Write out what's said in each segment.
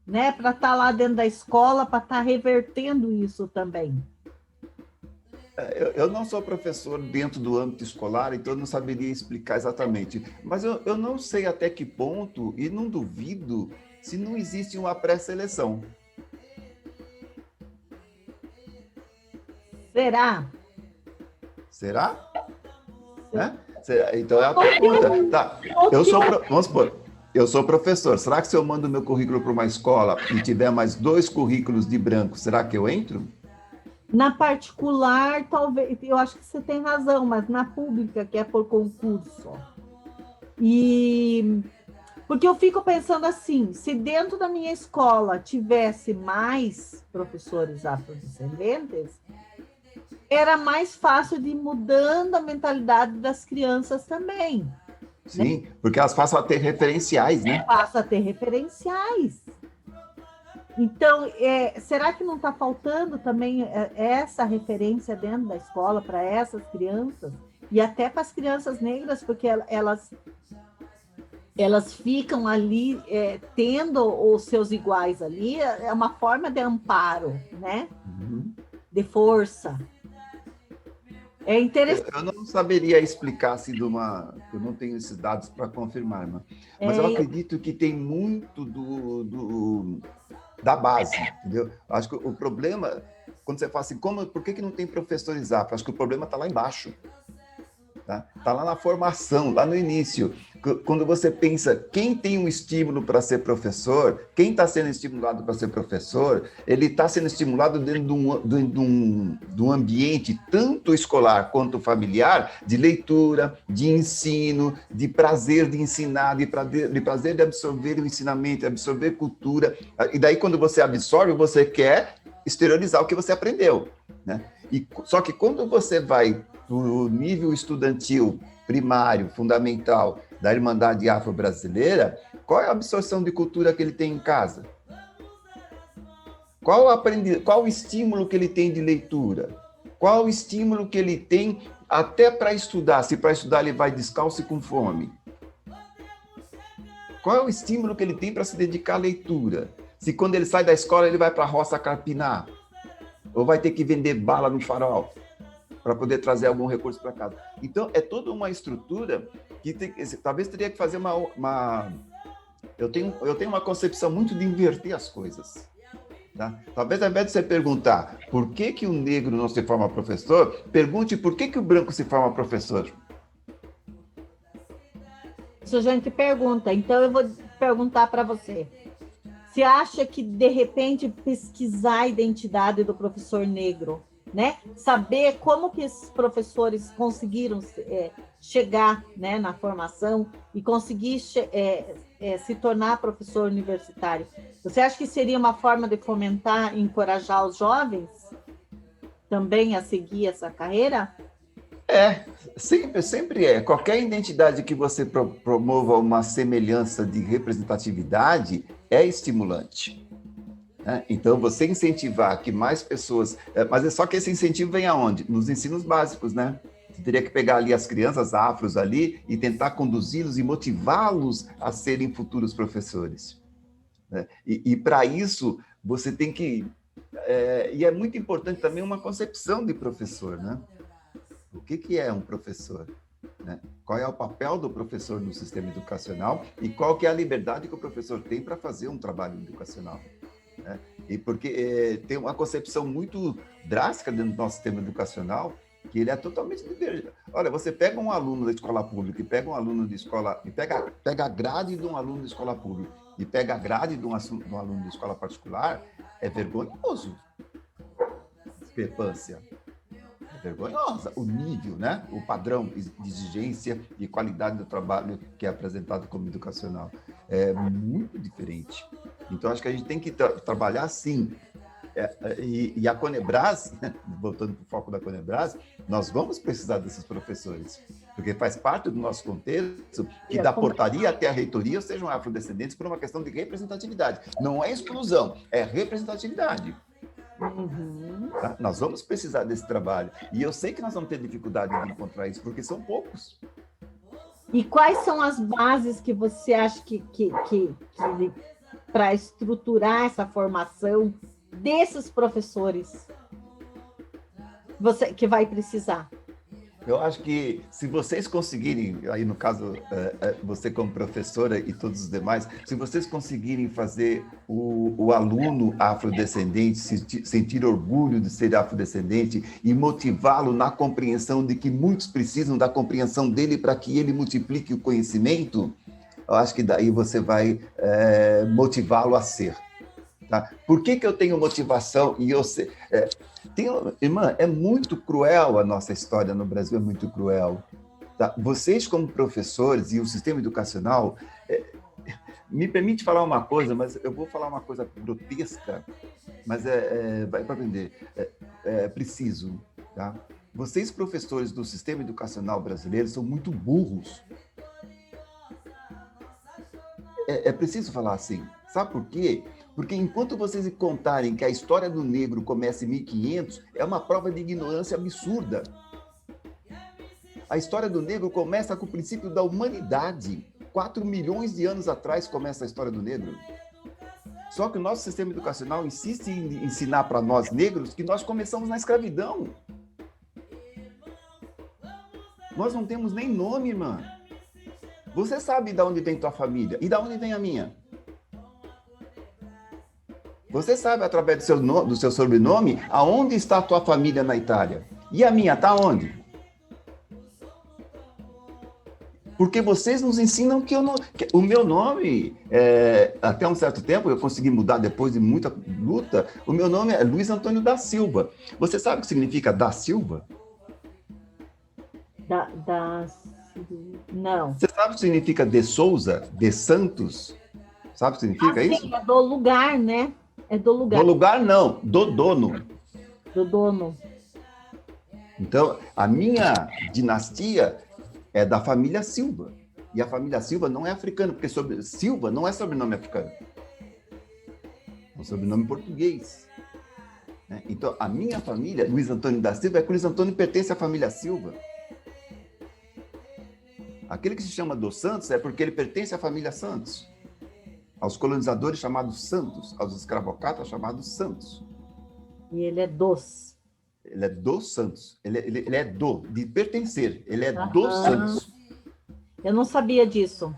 Né, para estar lá dentro da escola, para estar revertendo isso também. Eu não sou professor dentro do âmbito escolar, então eu não saberia explicar exatamente. Mas eu não sei até que ponto, e não duvido, se não existe uma pré-seleção. Será? Será? Né? Então é a pergunta. Tá, vamos supor, eu sou professor. Será que se eu mando meu currículo para uma escola e tiver mais 2 currículos de branco, será que eu entro? Na particular, talvez, eu acho que você tem razão, mas na pública, que é por concurso. E porque eu fico pensando assim, se dentro da minha escola tivesse mais professores afrodescendentes, era mais fácil de ir mudando a mentalidade das crianças também. Sim, porque elas passam a ter referenciais, né? Passa a ter referenciais. Então, será que não está faltando também essa referência dentro da escola para essas crianças? E até para as crianças negras, porque elas ficam ali tendo os seus iguais ali, é uma forma de amparo, né? Uhum. De força. É interessante. Eu não saberia explicar se eu não tenho esses dados para confirmar, mas eu acredito que tem muito da base, entendeu? Acho que o problema, quando você fala assim, por que não tem professores afro? Acho que o problema está lá embaixo. Tá lá na formação, lá no início. Quando você pensa quem tem um estímulo para ser professor, quem está sendo estimulado para ser professor, ele está sendo estimulado dentro de um ambiente tanto escolar quanto familiar, de leitura, de ensino, de prazer de ensinar, de prazer de absorver o ensinamento, de absorver cultura. E daí, quando você absorve, você quer exteriorizar o que você aprendeu, né? Só que quando você vai do nível estudantil primário, fundamental, da Irmandade Afro-Brasileira, qual é a absorção de cultura que ele tem em casa? Qual o estímulo que ele tem de leitura? Qual o estímulo que ele tem até para estudar? Se para estudar ele vai descalço e com fome? Qual é o estímulo que ele tem para se dedicar à leitura? Se quando ele sai da escola ele vai para a roça carpinar? Ou vai ter que vender bala no farol para poder trazer algum recurso para casa? Então, é toda uma estrutura que talvez teria que fazer Eu tenho uma concepção muito de inverter as coisas. Tá? Talvez, ao invés de você perguntar por que o negro não se forma professor, pergunte por que o branco se forma professor. Isso a gente pergunta. Então, eu vou perguntar para você. Você acha que, de repente, pesquisar a identidade do professor negro, né? Saber como que esses professores conseguiram chegar, né, na formação e conseguir se tornar professor universitário. Você acha que seria uma forma de fomentar e encorajar os jovens também a seguir essa carreira? Sempre é. Qualquer identidade que você promova uma semelhança de representatividade é estimulante. Né? Então, você incentivar que mais pessoas... Mas é só que esse incentivo vem aonde? Nos ensinos básicos, né? Você teria que pegar ali as crianças afros ali e tentar conduzi-los e motivá-los a serem futuros professores. Né? E para isso, você tem que... E é muito importante também uma concepção de professor, né? O que é um professor? Né? Qual é o papel do professor no sistema educacional e qual que é a liberdade que o professor tem para fazer um trabalho educacional? Né? E porque tem uma concepção muito drástica dentro do nosso sistema educacional, que ele é totalmente divergente. Olha, você pega um aluno da escola pública e pega um aluno de escola, e pega a grade de um aluno de escola pública e pega a grade de um aluno de escola particular, é vergonhoso. Discrepância. Vergonhosa o nível, né? O padrão de exigência e qualidade do trabalho que é apresentado como educacional. É muito diferente. Então, acho que a gente tem que trabalhar assim. E a Conebras, voltando para o foco da Conebras, nós vamos precisar desses professores, porque faz parte do nosso contexto que da portaria até a reitoria sejam afrodescendentes por uma questão de representatividade. Não é exclusão, é representatividade. Uhum. Tá? Nós vamos precisar desse trabalho. E eu sei que nós vamos ter dificuldade de encontrar isso, porque são poucos. E quais são as bases que você acha que para estruturar essa formação desses professores você que vai precisar? Eu acho que se vocês conseguirem, aí no caso, você como professora e todos os demais, se vocês conseguirem fazer o aluno afrodescendente sentir orgulho de ser afrodescendente e motivá-lo na compreensão de que muitos precisam da compreensão dele para que ele multiplique o conhecimento, eu acho que daí você vai motivá-lo a ser. Tá? Por que eu tenho motivação e eu sei... irmã, é muito cruel a nossa história no Brasil, é muito cruel. Tá? Vocês, como professores e o sistema educacional, me permite falar uma coisa, mas eu vou falar uma coisa grotesca, mas vai para aprender. É preciso. Tá? Vocês, professores do sistema educacional brasileiro, são muito burros. É preciso falar assim. Sabe por quê? Porque enquanto vocês contarem que a história do negro começa em 1500, é uma prova de ignorância absurda. A história do negro começa com o princípio da humanidade. 4 milhões de anos atrás começa a história do negro. Só que o nosso sistema educacional insiste em ensinar para nós negros que nós começamos na escravidão. Nós não temos nem nome, irmã. Você sabe de onde vem tua família e de onde vem a minha. Você sabe, através do seu sobrenome, aonde está a tua família na Itália. E a minha está onde? Porque vocês nos ensinam que o meu nome, até um certo tempo, eu consegui mudar depois de muita luta, o meu nome é Luiz Antônio da Silva. Você sabe o que significa da Silva? Não. Você sabe o que significa de Souza, de Santos? Sabe o que significa isso? Sim, é do lugar, né? É do lugar. Do lugar, não. Do dono. Do dono. Então, a minha dinastia é da família Silva. E a família Silva não é africana, porque Silva não é sobrenome africano. É um sobrenome português. Né? Então, a minha família, Luiz Antônio da Silva, é que Luiz Antônio pertence à família Silva. Aquele que se chama dos Santos é porque ele pertence à família Santos. Aos colonizadores chamados santos, aos escravocratas chamados santos. E ele é dos. Ele é dos santos. Ele é de pertencer. Ele é dos santos. Eu não sabia disso.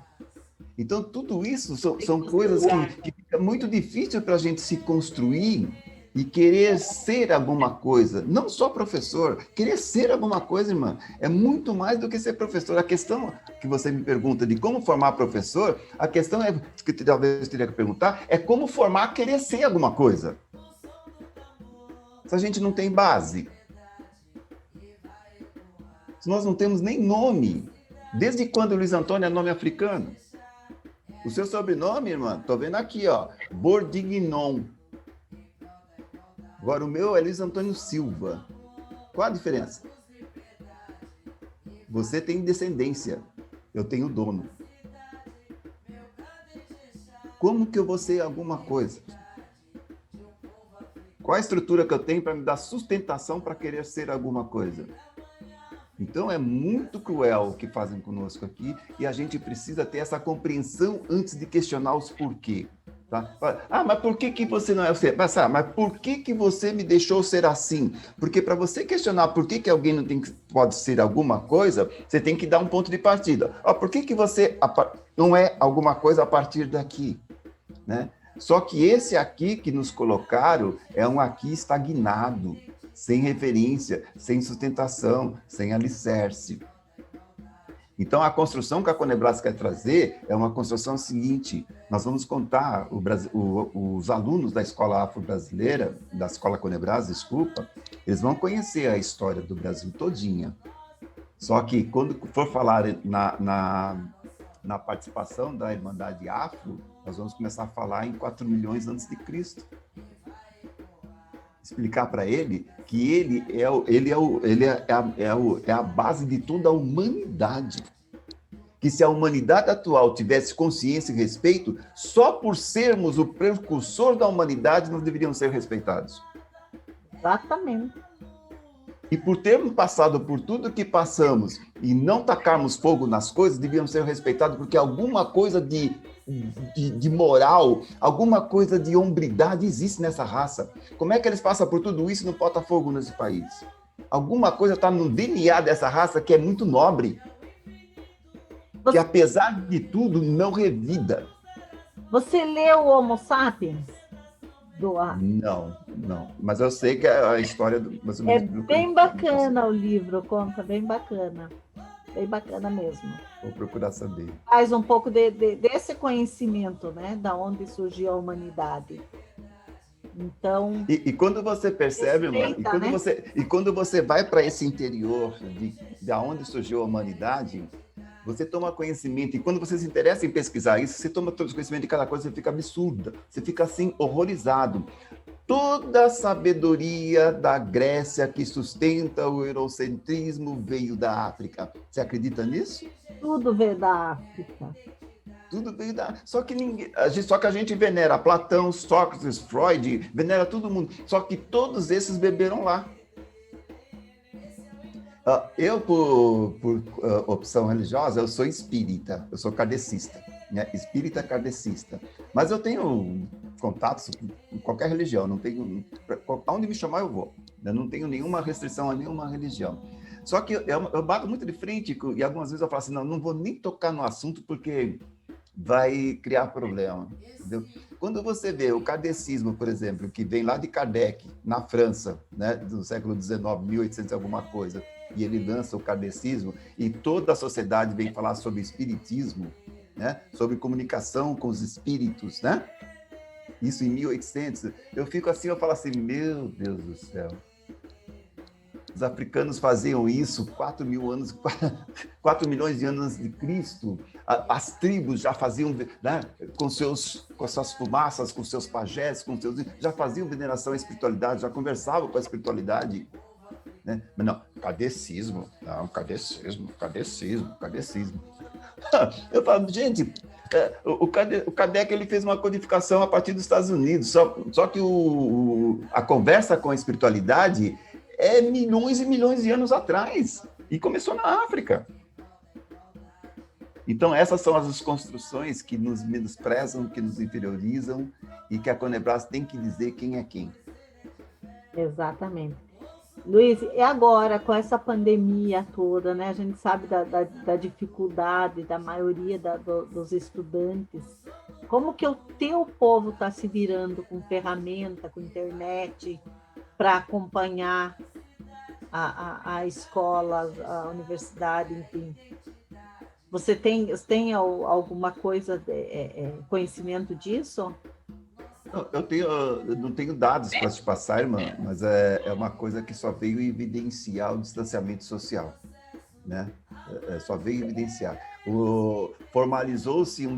Então, tudo isso são coisas que fica muito difícil para a gente se construir e querer ser alguma coisa. Não só professor, querer ser alguma coisa, irmã. É muito mais do que ser professor. A questão que você me pergunta de como formar professor, a questão que talvez eu teria que perguntar é como formar querer ser alguma coisa. Se a gente não tem base, se nós não temos nem nome, desde quando Luiz Antônio é nome africano? O seu sobrenome, irmã, tô vendo aqui, ó, Bordignon. Agora, o meu é Luiz Antônio Silva. Qual a diferença? Você tem descendência, eu tenho dono. Como que eu vou ser alguma coisa? Qual a estrutura que eu tenho para me dar sustentação para querer ser alguma coisa? Então, é muito cruel o que fazem conosco aqui e a gente precisa ter essa compreensão antes de questionar os porquê. Tá? Mas por que você não é você? Mas por que você me deixou ser assim? Porque para você questionar por que alguém pode ser alguma coisa, você tem que dar um ponto de partida. Por que você não é alguma coisa a partir daqui? Né? Só que esse aqui que nos colocaram é um aqui estagnado, sem referência, sem sustentação, sem alicerce. Então, a construção que a Conebras quer trazer é uma construção seguinte: nós vamos contar, os alunos da escola afro-brasileira, da escola Conebras, desculpa, eles vão conhecer a história do Brasil todinha. Só que, quando for falar na participação da Irmandade Afro, nós vamos começar a falar em 4 milhões antes de Cristo. Explicar para ele que ele é a base de toda a humanidade. Que se a humanidade atual tivesse consciência e respeito, só por sermos o precursor da humanidade, nós deveríamos ser respeitados. Exatamente. E por termos passado por tudo que passamos e não tacarmos fogo nas coisas, devíamos ser respeitados, porque alguma coisa de moral, alguma coisa de hombridade existe nessa raça. Como é que eles passam por tudo isso e não botam fogo nesse país? Alguma coisa está no DNA dessa raça que é muito nobre, que apesar de tudo não revida. Você leu o Homo Sapiens? Não. Mas eu sei que a história do... É bem bacana o livro, conta bem bacana. Bem bacana mesmo. Vou procurar saber. Faz um pouco desse conhecimento, né? Da onde surgiu a humanidade. Então... E quando você percebe, respeita, mano, e quando você vai para esse interior de onde surgiu a humanidade, você toma conhecimento, e quando você se interessa em pesquisar isso, você toma todo conhecimento de cada coisa, você fica absurda, você fica assim, horrorizado. Toda a sabedoria da Grécia que sustenta o eurocentrismo veio da África. Você acredita nisso? Tudo veio da África. Tudo veio da... Só que a gente venera Platão, Sócrates, Freud, venera todo mundo. Só que todos esses beberam lá. Eu, por opção religiosa, eu sou espírita, eu sou kardecista, né? Espírita kardecista. Mas eu tenho contatos com qualquer religião, não tenho... Aonde me chamar, eu vou. Eu não tenho nenhuma restrição a nenhuma religião. Só que eu bato muito de frente, e algumas vezes eu falo assim, não vou nem tocar no assunto, porque vai criar problema. Entendeu? Quando você vê o kardecismo, por exemplo, que vem lá de Kardec, na França, né, do século XIX, 1800 e alguma coisa, e ele lança o kardecismo, e toda a sociedade vem falar sobre espiritismo, né, sobre comunicação com os espíritos, né? Isso em 1800. Eu fico assim, eu falo assim, meu Deus do céu. Os africanos faziam isso 4 milhões de anos antes de Cristo. As tribos já faziam, né, com suas fumaças, com seus pajés, já faziam veneração à espiritualidade, já conversavam com a espiritualidade. Né? Mas não, kardecismo. Eu falo, gente, o Kardec ele fez uma codificação a partir dos Estados Unidos, só que a conversa com a espiritualidade é milhões e milhões de anos atrás, e começou na África. Então, essas são as construções que nos menosprezam, que nos interiorizam, e que a Conebras tem que dizer quem é quem. Exatamente. Luiz, e agora, com essa pandemia toda, né? A gente sabe da dificuldade da maioria dos estudantes. Como que o teu povo está se virando com ferramenta, com internet, para acompanhar a escola, a universidade, enfim? Você tem alguma coisa, conhecimento disso? Eu não tenho dados para te passar, irmã, mas é uma coisa que só veio evidenciar o distanciamento social, né? Só veio evidenciar. Formalizou-se um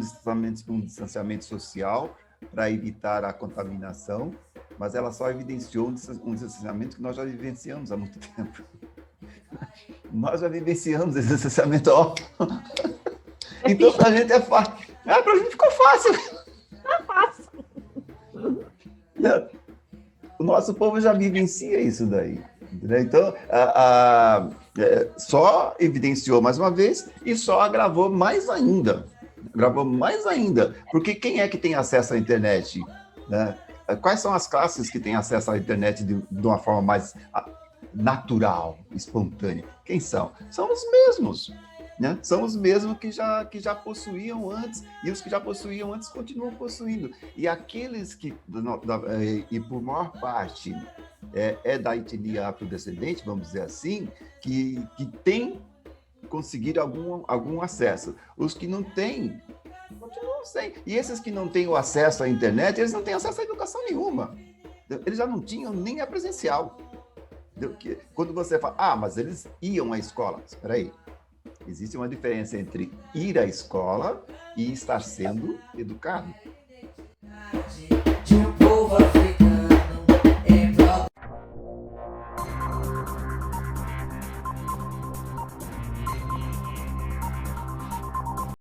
distanciamento social para evitar a contaminação, mas ela só evidenciou um distanciamento que nós já vivenciamos há muito tempo. Nós já vivenciamos esse distanciamento. Então, para a gente é fácil. Para a gente ficou fácil. É fácil. O nosso povo já vivencia isso daí. Entendeu? Então, só evidenciou mais uma vez e só agravou mais ainda. Porque quem é que tem acesso à internet? Né? Quais são as classes que têm acesso à internet de uma forma mais natural, espontânea? Quem são? São os mesmos. Né? São os mesmos que já possuíam antes, e os que já possuíam antes continuam possuindo. E aqueles que, e por maior parte, da etnia afrodescendente, vamos dizer assim, que tem conseguido algum acesso. Os que não têm, continuam sem. E esses que não têm o acesso à internet, eles não têm acesso à educação nenhuma. Eles já não tinham nem a presencial. Quando você fala, mas eles iam à escola. Espera aí. Existe uma diferença entre ir à escola e estar sendo educado.